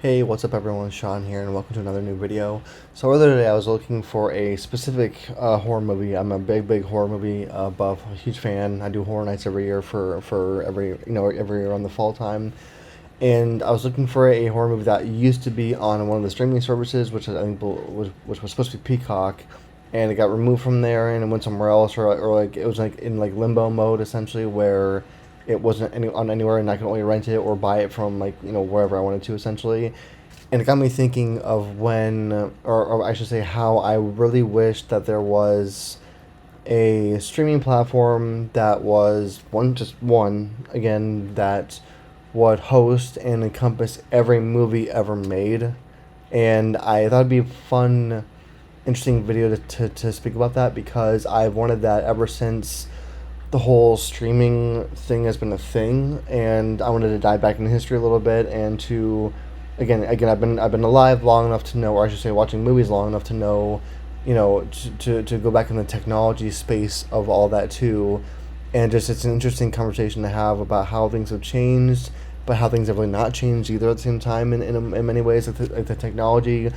Hey, what's up everyone, Sean here, and welcome to another new video. So earlier today I was looking for a specific horror movie. I'm a big horror movie buff, a huge fan. I do horror nights every year for every year on the fall time. And I was looking for a horror movie that used to be on one of the streaming services, which I think was supposed to be Peacock, and it got removed from there and it went somewhere else, or like it was like in like limbo mode essentially, where it wasn't on anywhere and I could only rent it or buy it from like wherever I wanted to essentially. And it got me thinking of or I should say, how I really wish that there was a streaming platform that was just one again, that would host and encompass every movie ever made. And I thought it'd be a fun, interesting video to speak about that, because I've wanted that ever since the whole streaming thing has been a thing, and I wanted to dive back into history a little bit and to again I've been alive long enough to know, or I should say watching movies long enough to know, to go back in the technology space of all that too. And just it's an interesting conversation to have about how things have changed, but how things have really not changed either at the same time in many ways. Like the technology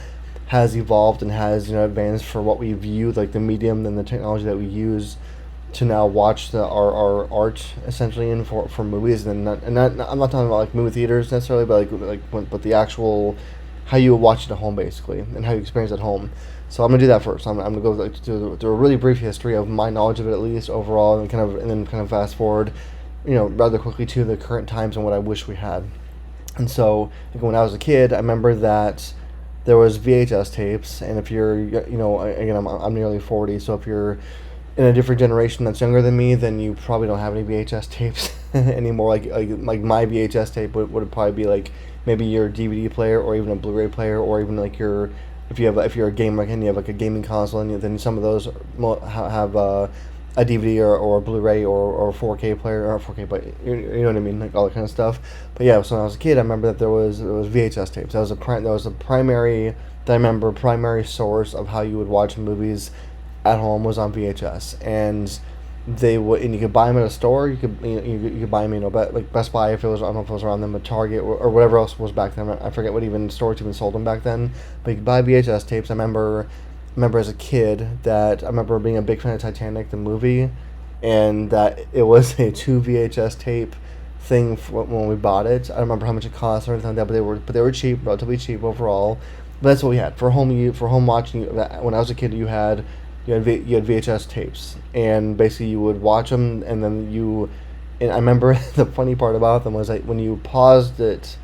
has evolved and has advanced for what we view, like the medium and the technology that we use to now watch our art essentially in for movies. I'm not talking about like movie theaters necessarily, but but the actual how you watch it at home basically, and how you experience it at home. So I'm gonna do that first. I'm gonna go like to a really brief history of my knowledge of it, at least overall, and then kind of fast forward, rather quickly to the current times and what I wish we had. And so, like, when I was a kid, I remember that there was VHS tapes, and if you're, again, I'm nearly 40, so if you're in a different generation that's younger than me, then you probably don't have any VHS tapes anymore. Like my VHS tape would probably be like maybe your DVD player, or even a Blu-ray player, or even like your if you're a gamer and you have like a gaming console, and then some of those have a DVD or a Blu-ray or a 4K player, or 4K, but you know what I mean, like all that kind of stuff. But yeah, so when I was a kid, I remember that there was VHS tapes. That was a primary that I remember primary source of how you would watch movies at home was on VHS. And you could buy them at a store. You could buy them, like Best Buy, if it was, I don't know if it was around them, but Target, or whatever else was back then. I forget what even stores even sold them back then. But you could buy VHS tapes. I remember as a kid that I remember being a big fan of Titanic the movie, and that it was a 2 VHS tape thing when we bought it. I don't remember how much it cost or anything like that, but they were cheap, relatively cheap overall. But that's what we had for home watching. When I was a kid, you had VHS tapes, and basically you would watch them, and then and I remember the funny part about them was like when you paused it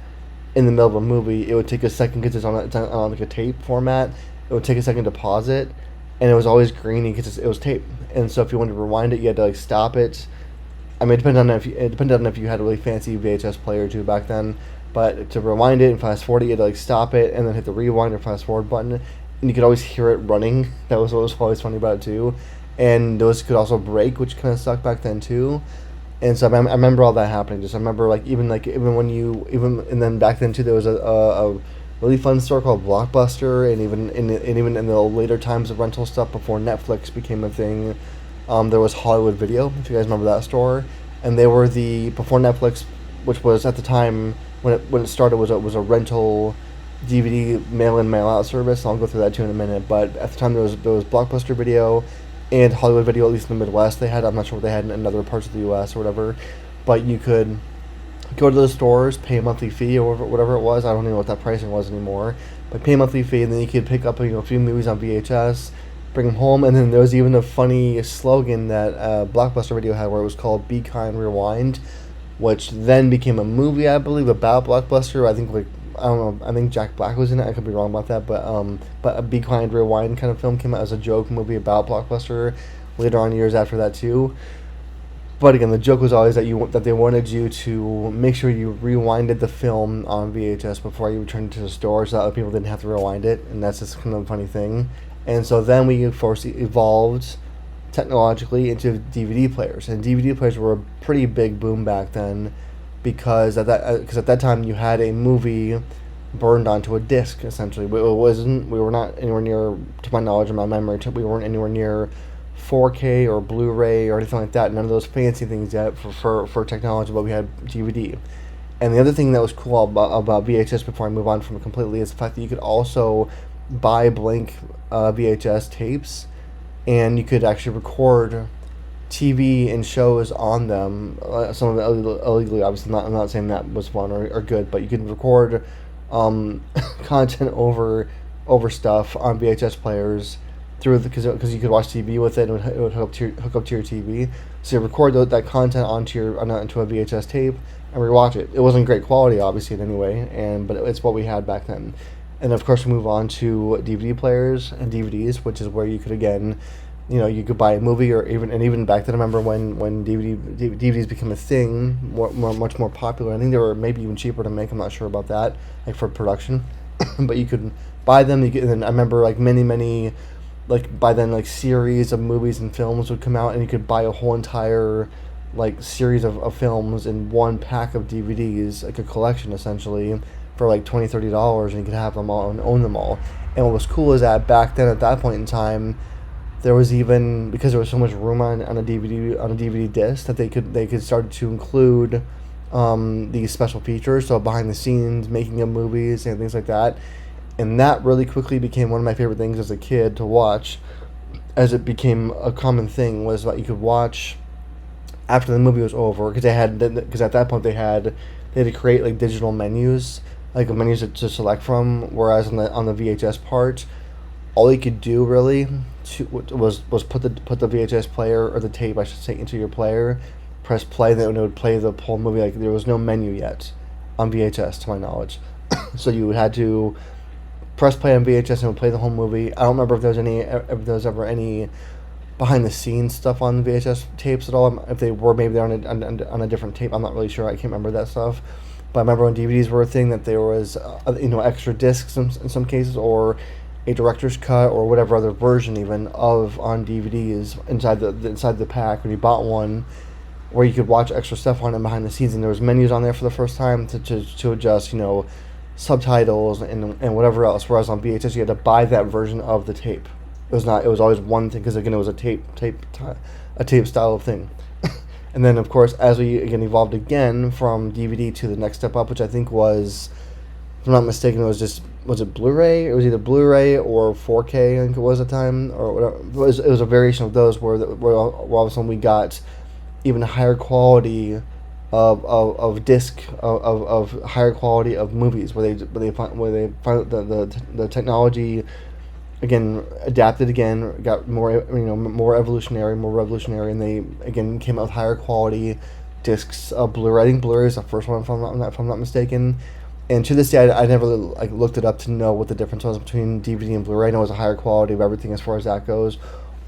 in the middle of a movie, it would take a second because it's on like a tape format. It would take a second to pause it, and it was always grainy because it was tape. And so if you wanted to rewind it, you had to like stop it. I mean, it depended on if you had a really fancy VHS player too back then. But to rewind it and fast forward it, you had to like stop it and then hit the rewind or fast forward button, and you could always hear it running. That was what was always funny about it too. And those could also break, which kind of sucked back then too. And so I remember all that happening. Just I remember even when you even and then back then too, there was a really fun store called Blockbuster, and even in the later times of rental stuff before Netflix became a thing, there was Hollywood Video, if you guys remember that store. And they were the before Netflix, which was at the time when it started, was a rental DVD mail in mail out service. I'll go through that too in a minute. But at the time there was Blockbuster Video and Hollywood Video, at least in the Midwest. They had, I'm not sure what they had in other parts of the U.S. or whatever, but you could go to those stores, pay a monthly fee or whatever it was. I don't even know what that pricing was anymore. But pay a monthly fee, and then you could pick up a few movies on VHS, bring them home. And then there was even a funny slogan that Blockbuster Video had, where it was called "Be Kind, Rewind," which then became a movie, I believe, about Blockbuster. I think I don't know. I think Jack Black was in it. I could be wrong about that, but a Be Kind, Rewind kind of film came out as a joke movie about Blockbuster later on, years after that too. But again, the joke was always that they wanted you to make sure you rewinded the film on VHS before you returned it to the store, so that other people didn't have to rewind it, and that's just kind of a funny thing. And so then we, of course, evolved technologically into DVD players, and DVD players were a pretty big boom back then, because at that time you had a movie burned onto a disc essentially. We were not anywhere near, to my knowledge and my memory, we weren't anywhere near 4K or Blu-ray or anything like that. None of those fancy things yet for technology, but we had DVD. And the other thing that was cool about VHS, before I move on from it completely, is the fact that you could also buy blank VHS tapes, and you could actually record TV and shows on them. Some of it illegally, obviously. I'm not saying that was fun or good, but you could record content over stuff on VHS players through because you could watch TV with it, and it would hook up to your TV. So you record that content onto a VHS tape and rewatch it. It wasn't great quality, obviously, in any way, but it's what we had back then. And of course, we move on to DVD players and DVDs, which is where you could again, you could buy a movie, or even back then. I remember when DVDs became a thing, much more popular. I think they were maybe even cheaper to make. I'm not sure about that, like for production, but you could buy them. And then I remember like many by then like series of movies and films would come out, and you could buy a whole entire like series of films in one pack of DVDs, like a collection essentially, for like $20-$30, and you could have them all and own them all. And what was cool is that back then, at that point in time, there was even, because there was so much room on a DVD disc, that they could start to include these special features, so behind the scenes making of movies and things like that. And that really quickly became one of my favorite things as a kid to watch, as it became a common thing, was that you could watch after the movie was over, because at that point they had to create like digital menus, like menus to select from, whereas on the VHS part, all you could do really was put the VHS player, or the tape I should say, into your player, press play, then it would play the whole movie. Like there was no menu yet on VHS to my knowledge. So you had to press play on VHS and it would play the whole movie. I don't remember if there was ever any behind the scenes stuff on the VHS tapes at all. If they were, maybe they're on a different tape. I'm not really sure. I can't remember that stuff. But I remember when DVDs were a thing, that there was extra discs in some cases, or a director's cut, or whatever other version even of on DVDs inside the pack when you bought one, where you could watch extra stuff on it behind the scenes, and there was menus on there for the first time to adjust subtitles and whatever else. Whereas on VHS you had to buy that version of the tape. It was always one thing, because again it was a tape style of thing. And then of course, as we again evolved again from DVD to the next step up, which I think was, if I'm not mistaken, was it Blu-ray? It was either Blu-ray or 4K, I think it was at the time, or whatever. It was a variation of those where all of a sudden we got even higher quality of disc of higher quality of movies, where they find the technology again adapted again, got more evolutionary, more revolutionary, and they again came out with higher quality discs of Blu-ray. I think Blu-ray is the first one, if I'm not mistaken. And to this day, I never looked it up to know what the difference was between DVD and Blu-ray. I know it was a higher quality of everything as far as that goes.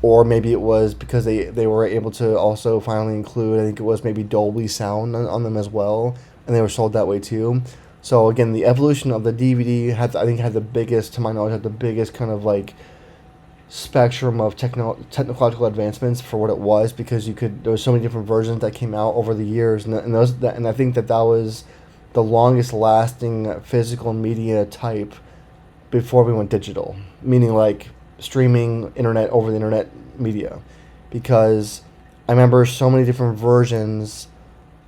Or maybe it was because they were able to also finally include, I think it was maybe Dolby sound on them as well, and they were sold that way too. So again, the evolution of the DVD had the biggest, to my knowledge, had the biggest kind of like spectrum of technological advancements for what it was, because there was so many different versions that came out over the years, and I think that was the longest lasting physical media type before we went digital, meaning like streaming over the internet media, because I remember so many different versions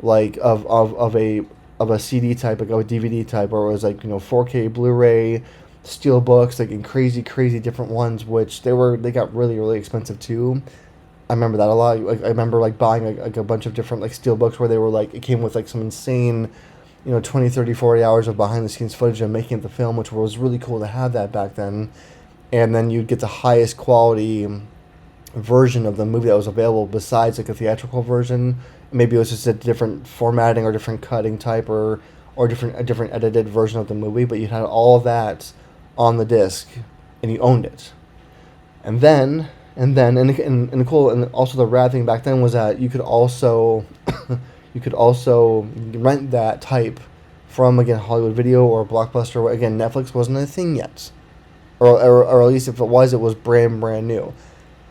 like of a CD type, like a DVD type, where it was like 4K, Blu-ray, steelbooks, like in crazy different ones, which they got really, really expensive too. I remember that a lot. Like I remember like buying like a bunch of different like steelbooks where they were like, it came with like some insane 20, 30, 40 hours of behind the scenes footage of making the film, which was really cool to have that back then. And then you'd get the highest quality version of the movie that was available, besides like a theatrical version. Maybe it was just a different formatting or different cutting type, or a different edited version of the movie, but you had all of that on the disc and you owned it. And the cool, and also the rad thing back then was that you could also rent that type from, again, Hollywood Video or Blockbuster. Again, Netflix wasn't a thing yet, or at least if it was brand new.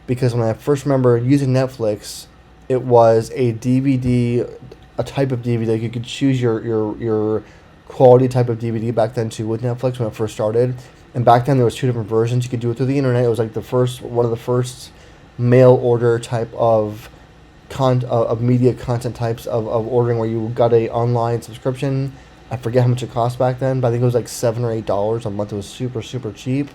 Because when I first remember using Netflix, it was a DVD, a type of DVD. You could choose your quality type of DVD back then too with Netflix when it first started. And back then there was two different versions. You could do it through the internet. It was like one of the first mail order type of of media content types of ordering, where you got a online subscription. I forget how much it cost back then, but I think it was like $7 or $8 a month. It was super super cheap,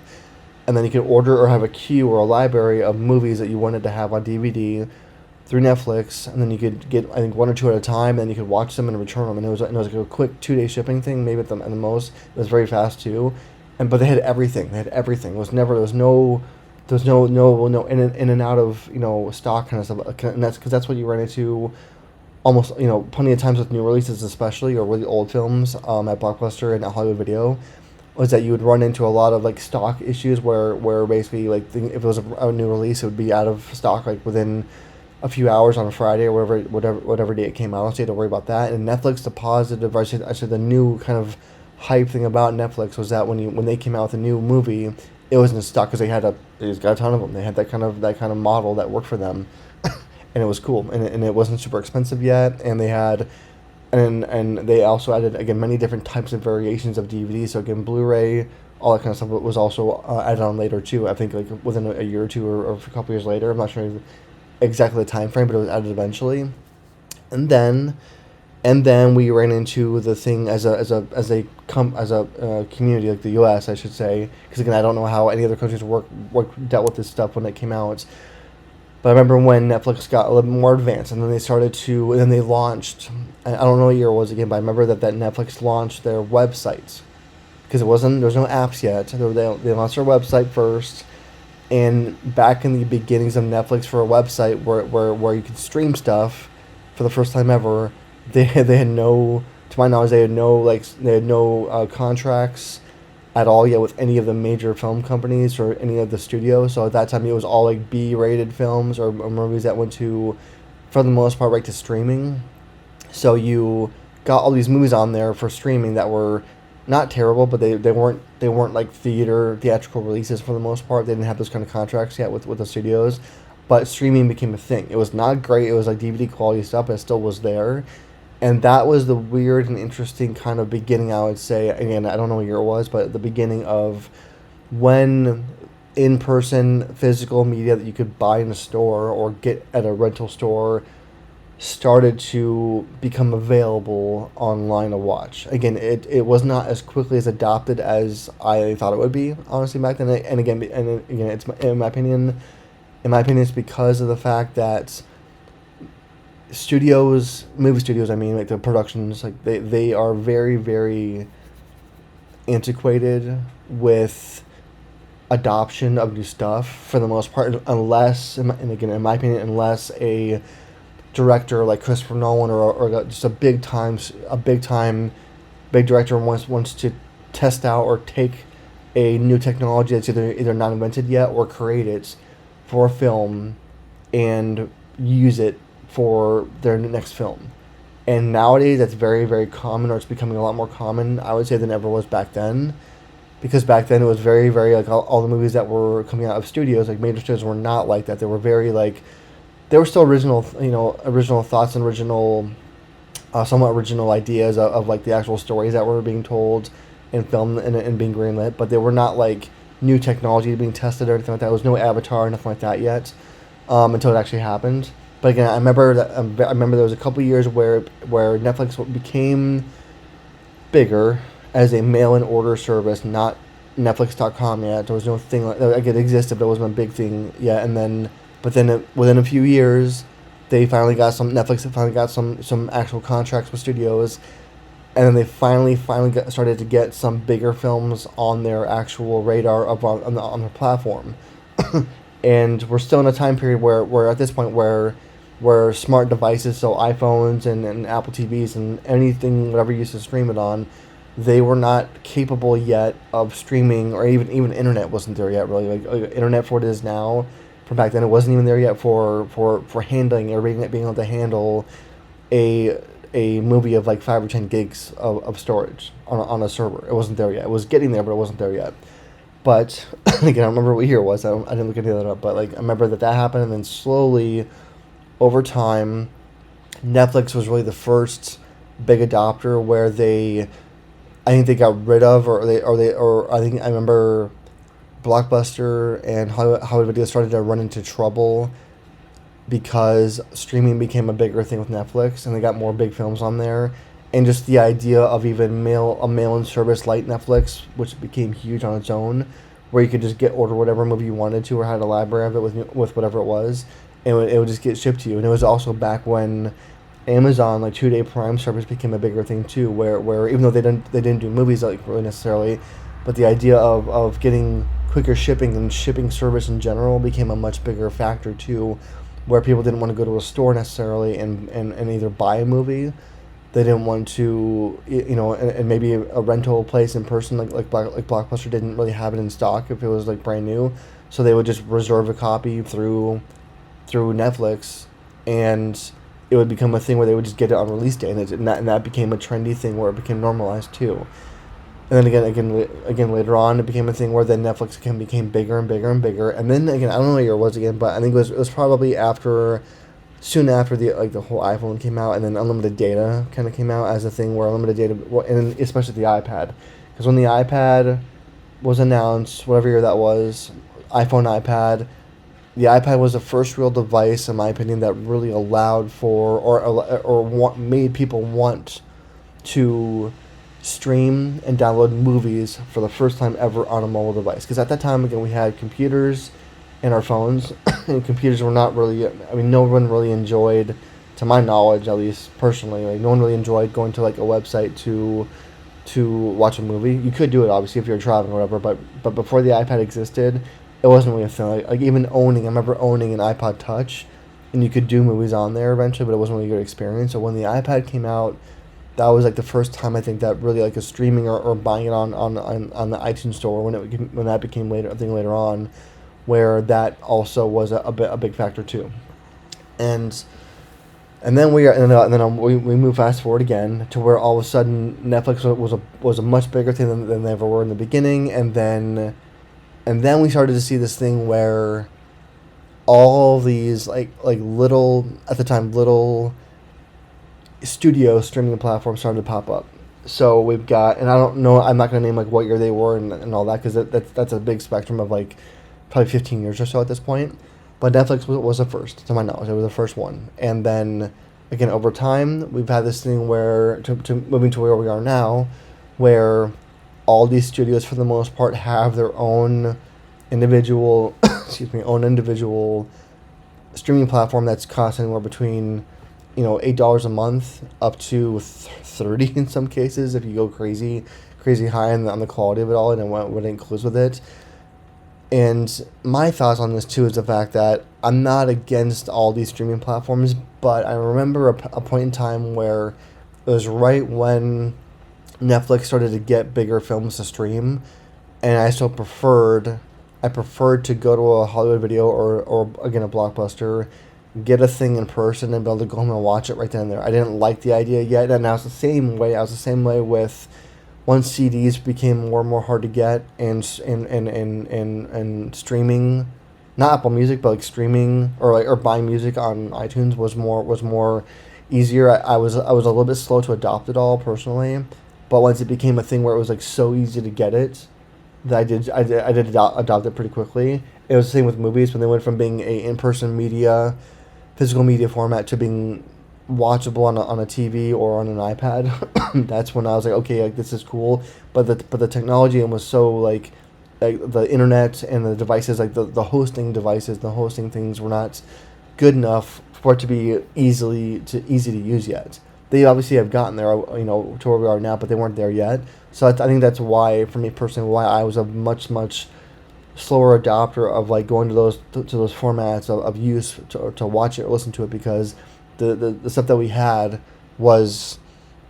and then you could order or have a queue or a library of movies that you wanted to have on DVD through Netflix, and then you could get, I think, one or two at a time, and you could watch them and return them. And it was like a quick 2 day shipping thing, maybe at the most. It was very fast too, and but they had everything. They had everything. It was never there was no in and out of stock kind of stuff. And that's because that's what you run into almost plenty of times with new releases, especially, or really old films at Blockbuster and at Hollywood Video. Was that you would run into a lot of like stock issues where basically like if it was a new release, it would be out of stock like within a few hours on a Friday or whatever day it came out. So you had to worry about that. And Netflix, the positive, I said the new kind of hype thing about Netflix was that when they came out with a new movie, it wasn't stock because they just got a ton of them. They had that kind of model that worked for them, and it was cool. And it wasn't super expensive yet. And they had, and they also added again many different types of variations of DVD. So again, Blu-ray, all that kind of stuff was also added on later too. I think like within a year or two or a couple years later. I'm not sure exactly the time frame, but it was added eventually. And then we ran into the thing as a community, like the U.S. I should say, because again I don't know how any other countries dealt with this stuff when it came out. But I remember when Netflix got a little more advanced, and then they launched. I don't know what year it was again, but I remember that Netflix launched their websites, because there was no apps yet. They launched their website first. And back in the beginnings of Netflix, for a website where you could stream stuff for the first time ever, they had no, to my knowledge, they had no contracts at all yet with any of the major film companies or any of the studios. So at that time, it was all like B-rated films or movies that went to, for the most part, right to streaming. So you got all these movies on there for streaming that were not terrible, but they weren't like theatrical releases for the most part. They didn't have those kind of contracts yet with the studios, but streaming became a thing. It was not great. It was like DVD quality stuff, but it still was there, and that was the weird and interesting kind of beginning. I would say, again, I don't know what year it was, but the beginning of when in-person physical media that you could buy in a store or get at a rental store started to become available online to watch. Again, it was not as quickly as adopted as I thought it would be, honestly, back then. And again, it's in my opinion, it's because of the fact that movie studios, I mean, like the productions, like they are very, very antiquated with adoption of new stuff for the most part, unless, and again, in my opinion, unless a director like Christopher Nolan or just a big director wants to test out or take a new technology that's either not invented yet or create it for a film and use it for their next film. And nowadays that's very, very common, or it's becoming a lot more common, I would say, than ever was back then. Because back then it was very, very like all the movies that were coming out of studios, like major studios, were not like that. They were very like, they were still original thoughts and somewhat original ideas of like the actual stories that were being told and filmed and being greenlit, but they were not like new technology being tested or anything like that. There was no Avatar or nothing like that yet, until it actually happened. But again, I remember there was a couple of years where Netflix became bigger as a mail-in order service, not Netflix.com yet. There was no thing like it existed, but it wasn't a big thing yet. But then within a few years, Netflix finally got some actual contracts with studios, and then they finally started to get some bigger films on their actual radar on their platform. And we're still in a time period where at this point where smart devices, so iPhones and Apple TVs and anything, whatever you used to stream it on, they were not capable yet of streaming, or even internet wasn't there yet, really. Like internet for it is now. From back then, it wasn't even there yet for handling or being able to handle a movie of like 5 or 10 gigs of storage on a server. It wasn't there yet. It was getting there, but it wasn't there yet. But again, I don't remember what year it was. I didn't look any of that up. But like I remember that happened, and then slowly, over time, Netflix was really the first big adopter where I think they got rid of, or I think I remember Blockbuster and Hollywood Video started to run into trouble because streaming became a bigger thing with Netflix, and they got more big films on there, and just the idea of even mail-in service like Netflix, which became huge on its own, where you could just order whatever movie you wanted to, or had a library of it with whatever it was, and it would just get shipped to you. And it was also back when Amazon, like 2 Day Prime service, became a bigger thing too, where even though they didn't do movies like really necessarily, but the idea of getting quicker shipping and shipping service in general became a much bigger factor too, where people didn't want to go to a store necessarily and either buy a movie. They didn't want to, and maybe a rental place in person, like Blockbuster didn't really have it in stock if it was like brand new, so they would just reserve a copy through Netflix, and it would become a thing where they would just get it on release day, and that became a trendy thing where it became normalized too. And then again later on, it became a thing where then Netflix became bigger and bigger and bigger. And then again, I don't know what year it was again, but I think it was probably soon after the whole iPhone came out, and then unlimited data kind of came out as a thing where unlimited data, and especially the iPad, because when the iPad was announced, whatever year that was, iPhone, iPad, the iPad was the first real device, in my opinion, that really allowed for made people want to stream and download movies for the first time ever on a mobile device. Because at that time, again, we had computers and our phones, and computers were not really. I mean, no one really enjoyed, to my knowledge, at least personally, like no one really enjoyed going to like a website to watch a movie. You could do it obviously if you're traveling or whatever, but before the iPad existed, it wasn't really a thing. Like even I remember owning an iPod Touch, and you could do movies on there eventually, but it wasn't really a good experience. So when the iPad came out, that was like the first time I think that really like a streaming or buying it on the iTunes store when that became later a thing later on, where that also was a big factor too. And then we move fast forward again to where all of a sudden Netflix was a much bigger thing than they ever were in the beginning, and then we started to see this thing where all these like little, at the time, little studio streaming platforms started to pop up. So we've got, and I don't know, I'm not going to name like what year they were and all that, because that's a big spectrum of like probably 15 years or so at this point. But Netflix was the first, to my knowledge. It was the first one. And then again, over time, we've had this thing where to moving to where we are now, where all these studios for the most part have their own individual individual streaming platform that's costing anywhere between $8 a month up to $30 in some cases if you go crazy high on the quality of it all and what it includes with it. And my thoughts on this too is the fact that I'm not against all these streaming platforms, but I remember a point in time where it was right when Netflix started to get bigger films to stream, and I still preferred to go to a Hollywood Video or again a Blockbuster, get a thing in person and be able to go home and watch it right then and there. I didn't like the idea yet, and I was the same way with once CDs became more and more hard to get, and streaming, not Apple Music, but like streaming or buying music on iTunes was more easier. I was a little bit slow to adopt it all personally, but once it became a thing where it was like so easy to get it, that I did adopt it pretty quickly. It was the same with movies when they went from being a in-person media, physical media format to being watchable on a TV or on an iPad. That's when I was like, okay, like this is cool. But the technology was so like the internet and the devices, like the hosting devices, the hosting things were not good enough for it to be easy to use yet. They obviously have gotten there, to where we are now, but they weren't there yet. So I think that's why, for me personally, why I was a much slower adopter of like going to those formats of use to watch it or listen to it, because the stuff that we had was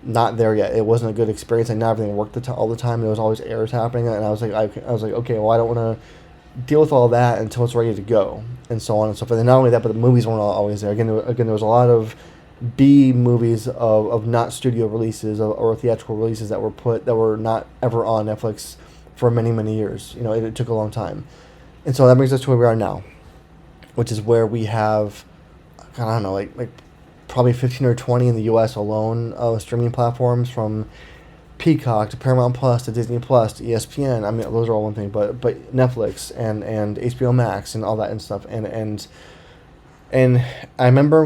not there yet. It wasn't a good experience. Like not everything worked all the time. There was always errors happening, and I was like, okay, well, I don't want to deal with all that until it's ready to go, and so on and so forth. And not only that, but the movies weren't always there. Again, there was a lot of B movies of not studio releases or theatrical releases that were not ever on Netflix for many years. It took a long time, and so that brings us to where we are now, which is where we have, I don't know, like probably 15 or 20 in the U.S. alone of streaming platforms, from Peacock to Paramount Plus to Disney Plus to ESPN. I mean, those are all one thing, but Netflix and HBO Max and all that and stuff, and And I remember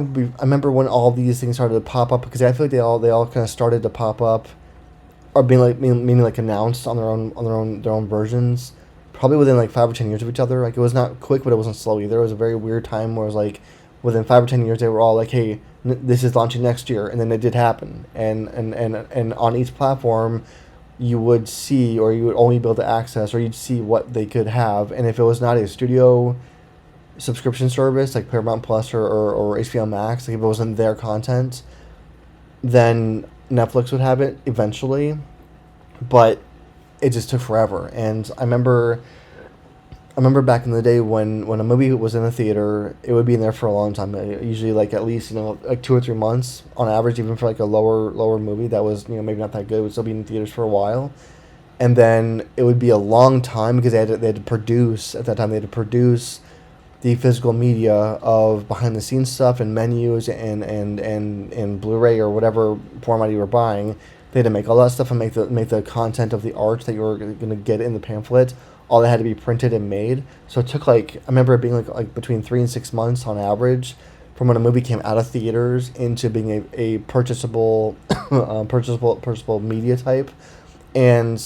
when all these things started to pop up, because I feel like they all kind of started to pop up, or being like meaning like announced on their own versions, probably within like 5 or 10 years of each other. Like, it was not quick, but it wasn't slow either. It was a very weird time where it was like within 5 or 10 years they were all like, hey, this is launching next year, and then it did happen. And on each platform, you would see, or you would only be able to access, or you'd see what they could have. And if it was not a studio subscription service like Paramount Plus or HBO Max, like if it wasn't their content, then Netflix would have it eventually. But it just took forever. And I remember back in the day when a movie was in the theater, it would be in there for a long time. Usually, like, at least, like 2 or 3 months on average, even for like a lower movie that was, maybe not that good, it would still be in theaters for a while. And then it would be a long time, because they had to produce at that time. They had to produce the physical media of behind the scenes stuff and menus and Blu-ray or whatever format you were buying. They had to make all that stuff and make the content of the art that you were going to get in the pamphlet. All that had to be printed and made. So it took, like, I remember it being like between 3 and 6 months on average from when a movie came out of theaters into being a purchasable purchasable media type. And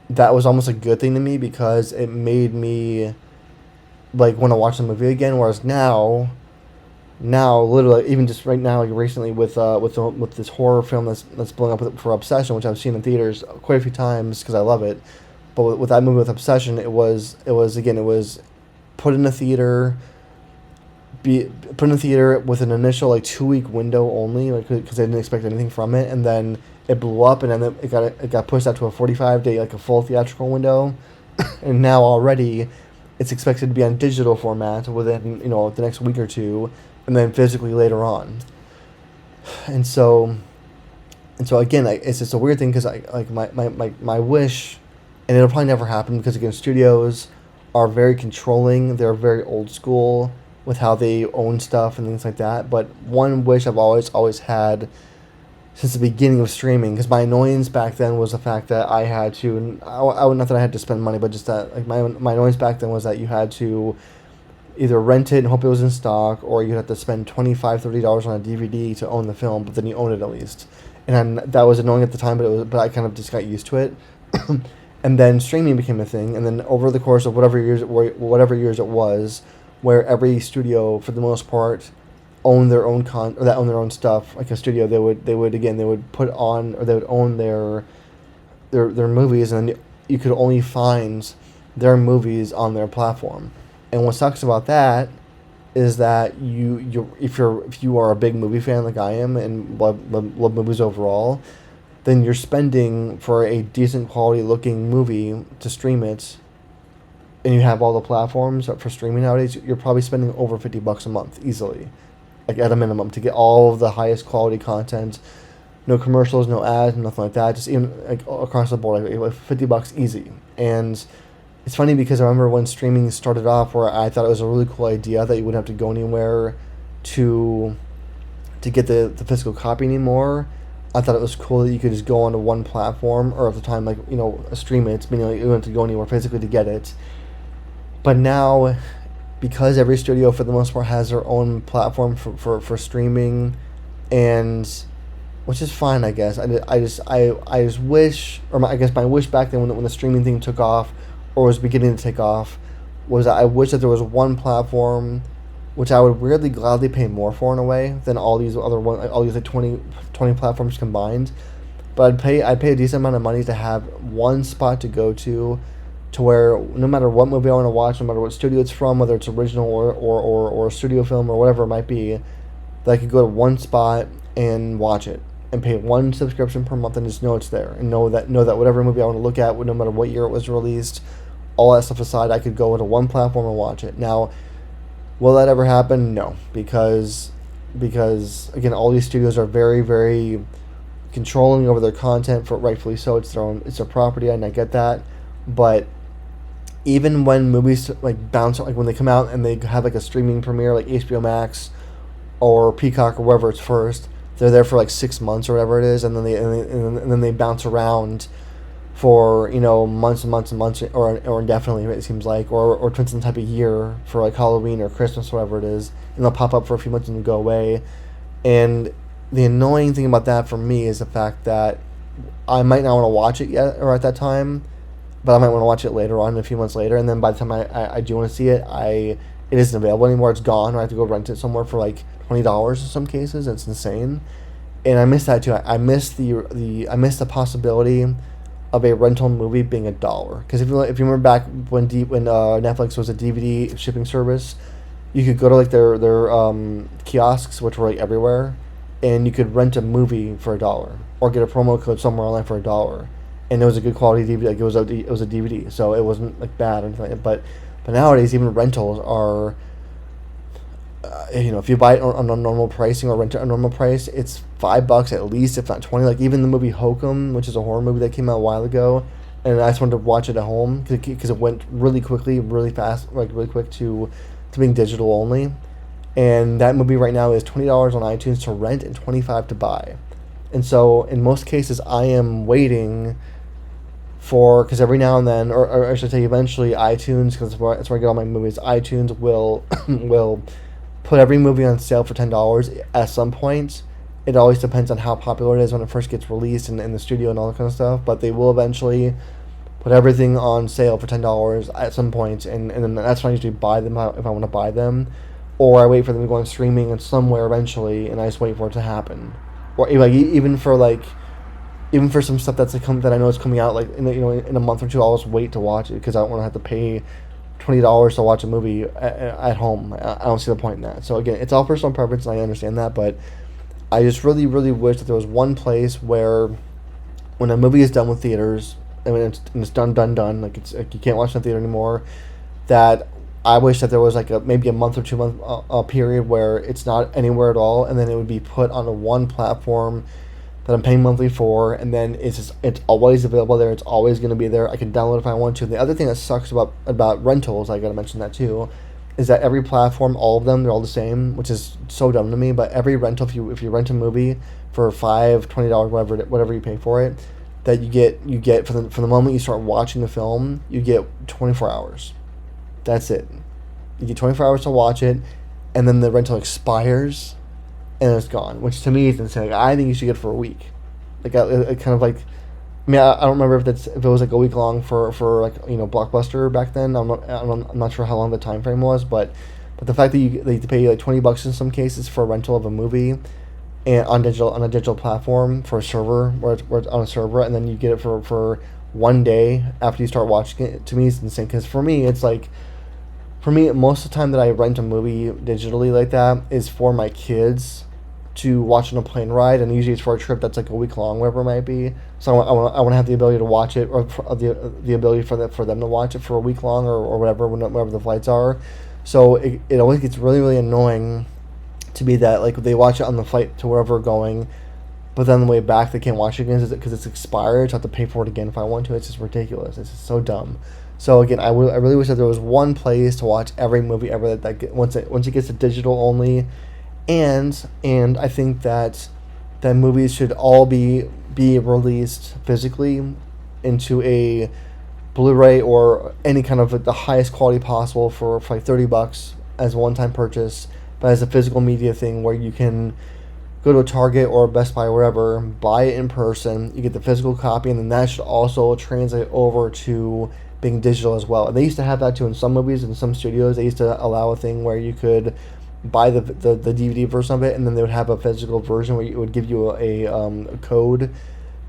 that was almost a good thing to me, because it made me like want to watch the movie again. Whereas now literally, even just right now, like recently with this horror film that's blowing up for Obsession, which I've seen in theaters quite a few times because I love it. But with that movie with Obsession, it was put in a theater, put in a theater with an initial like 2 week window only, like, because I didn't expect anything from it, and then it blew up, and then it got pushed out to a 45 day, like a full theatrical window, and now already it's expected to be on digital format within the next week or two, and then physically later on. And so again, like, it's just a weird thing, because I like my wish, and it'll probably never happen, because again, studios are very controlling. They're very old school with how they own stuff and things like that. But one wish I've always had since the beginning of streaming, because my annoyance back then was the fact that I had to, not that I had to spend money, but just that, like, my annoyance back then was that you had to either rent it and hope it was in stock, or you had to spend $25-$30 on a DVD to own the film, but then you own it at least. And that was annoying at the time, but I kind of just got used to it. And then streaming became a thing, and then over the course of whatever years it was, where every studio for the most part own their own that own their own stuff, like a studio, they would put on, or they would own their movies, and then you could only find their movies on their platform. And what sucks about that is that if you are a big movie fan like I am, and love movies overall, then you're spending for a decent quality looking movie to stream it, and you have all the platforms for streaming nowadays, you're probably spending over $50 a month easily, like at a minimum, to get all of the highest quality content. No commercials, no ads, nothing like that. Just even like across the board, like $50 easy. And it's funny, because I remember when streaming started off, where I thought it was a really cool idea that you wouldn't have to go anywhere to get the physical copy anymore. I thought it was cool that you could just go onto one platform, or at the time, like, stream it, meaning like you don't have to go anywhere physically to get it. But now, because every studio for the most part has their own platform for streaming, and which is fine, I guess. I just wish, or I guess my wish back then when the streaming thing took off, or was beginning to take off, was that I wish that there was one platform, which I would weirdly gladly pay more for in a way than all these like 20 platforms combined. But I'd pay a decent amount of money to have one spot to go to where no matter what movie I want to watch, no matter what studio it's from, whether it's original or a studio film or whatever it might be, that I could go to one spot and watch it, and pay one subscription per month, and just know it's there, and know that whatever movie I want to look at, no matter what year it was released, all that stuff aside, I could go to one platform and watch it. Now, will that ever happen? No, because again, all these studios are very, very controlling over their content, for rightfully so. It's their property, and I get that. But even when movies like bounce, like when they come out and they have like a streaming premiere, like HBO Max or Peacock or wherever it's first, they're there for like 6 months or whatever it is, and then they bounce around for months and months and months, or indefinitely, it seems like, or some type of year for like Halloween or Christmas, whatever it is, and they'll pop up for a few months and go away. And the annoying thing about that for me is the fact that I might not want to watch it yet or at that time, but I might want to watch it later on, a few months later, and then by the time I do want to see it, it isn't available anymore. It's gone, or I have to go rent it somewhere for like $20 in some cases. It's insane, and I miss that too. I miss the possibility of a rental movie being $1. Because if you remember back when Netflix was a DVD shipping service, you could go to like their kiosks, which were like everywhere, and you could rent a movie for $1 or get a promo code somewhere online for $1, and it was a good quality DVD. Like it was a DVD, so it wasn't like bad or anything. But nowadays, even rentals are, if you buy it on a normal pricing or rent it at a normal price, it's $5 at least, if not 20. Like even the movie Hokum, which is a horror movie that came out a while ago, and I just wanted to watch it at home because it went really quickly, really fast, like really quick to being digital only. And that movie right now is $20 on iTunes to rent and $25 to buy. And so in most cases, I am waiting because every now and then, or I should say eventually, iTunes, because that's where I get all my movies, iTunes will will put every movie on sale for $10 at some point. It always depends on how popular it is when it first gets released and in the studio and all that kind of stuff, but they will eventually put everything on sale for $10 at some point, and then that's when I usually buy them if I want to buy them, or I wait for them to go on streaming and somewhere eventually, and I just wait for it to happen. Or like even for some stuff that I know is coming out like in a month or two, I'll just wait to watch it because I don't want to have to pay $20 to watch a movie at home. I don't see the point in that. So again, it's all personal preference, and I understand that, but I just really, really wish that there was one place where when a movie is done with theaters, it's done, like it's like you can't watch it in the theater anymore, that I wish that there was like maybe a month or 2 month period where it's not anywhere at all, and then it would be put on a one platform that I'm paying monthly for, and then it's always available there. It's always going to be there. I can download it if I want to. The other thing that sucks about rentals, I got to mention that too, is that every platform, all of them, they're all the same, which is so dumb to me. But every rental, if you rent a movie for $20, whatever you pay for it, that you get from the moment you start watching the film, you get 24 hours. That's it. You get 24 hours to watch it, and then the rental expires, and it's gone. Which to me is insane. Like, I think you should get it for a week. Like I kind of like. I mean, I don't remember if it was like a week long for like Blockbuster back then. I'm not sure how long the time frame was, but the fact that you have to pay like $20 in some cases for a rental of a movie, and on a digital platform for a server where it's on a server, and then you get it for 1 day after you start watching it, to me is insane. Because for me, it's like. For me, most of the time that I rent a movie digitally like that is for my kids to watch on a plane ride, and usually it's for a trip that's like a week long, whatever it might be. So I want to have the ability to watch it, or the ability for them to watch it for a week long, or whatever, whenever the flights are. So it always gets really, really annoying to be that like they watch it on the flight to wherever we're going, but then on the way back they can't watch it again because it's expired. So I have to pay for it again if I want to. It's just ridiculous. It's just so dumb. So again, I really wish that there was one place to watch every movie ever once it gets to digital only, and I think that movies should all be released physically into a Blu-ray or any kind of the highest quality possible for like $30 as a one-time purchase, but as a physical media thing where you can go to a Target or a Best Buy or wherever, buy it in person, you get the physical copy, and then that should also translate over to being digital as well. And they used to have that too in some movies, in some studios. They used to allow a thing where you could buy the DVD version of it, and then they would have a physical version where it would give you a code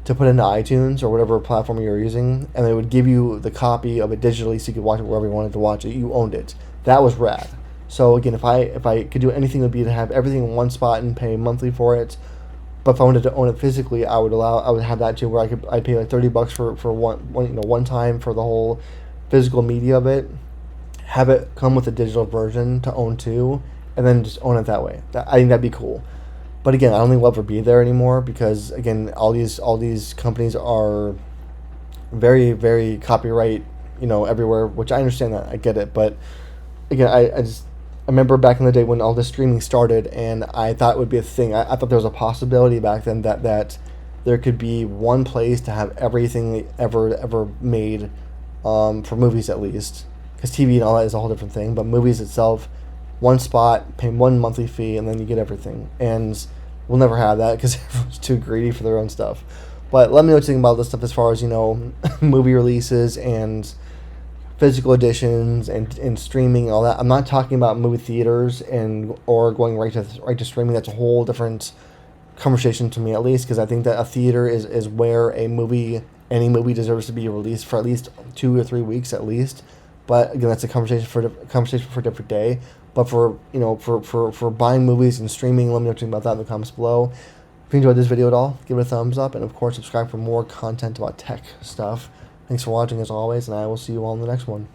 to put into iTunes or whatever platform you're using, and they would give you the copy of it digitally so you could watch it wherever you wanted to watch it. You owned it. That was rad. So again, if I could do anything, it would be to have everything in one spot and pay monthly for it. But if I wanted to own it physically, I would have that too, where I'd pay like $30 for one time for the whole physical media of it, have it come with a digital version to own too, and then just own it that way. I think that'd be cool. But again, I don't think we'll ever be there anymore because again, all these companies are very, very copyright, everywhere. Which I understand that, I get it, but again, I remember back in the day when all this streaming started, and I thought it would be a thing. I thought there was a possibility back then that there could be one place to have everything ever made, for movies at least, because TV and all that is a whole different thing. But movies itself, one spot, pay one monthly fee, and then you get everything. And we'll never have that because everyone's too greedy for their own stuff. But let me know what you think about this stuff as far as, movie releases and physical editions and streaming and all that. I'm not talking about movie theaters or going right to streaming. That's a whole different conversation to me, at least, because I think that a theater is where any movie deserves to be released for at least 2 or 3 weeks at least. But again, that's a conversation for a different day. But for buying movies and streaming, let me know what you think about that in the comments below. If you enjoyed this video at all, give it a thumbs up, and of course subscribe for more content about tech stuff. Thanks for watching as always, and I will see you all in the next one.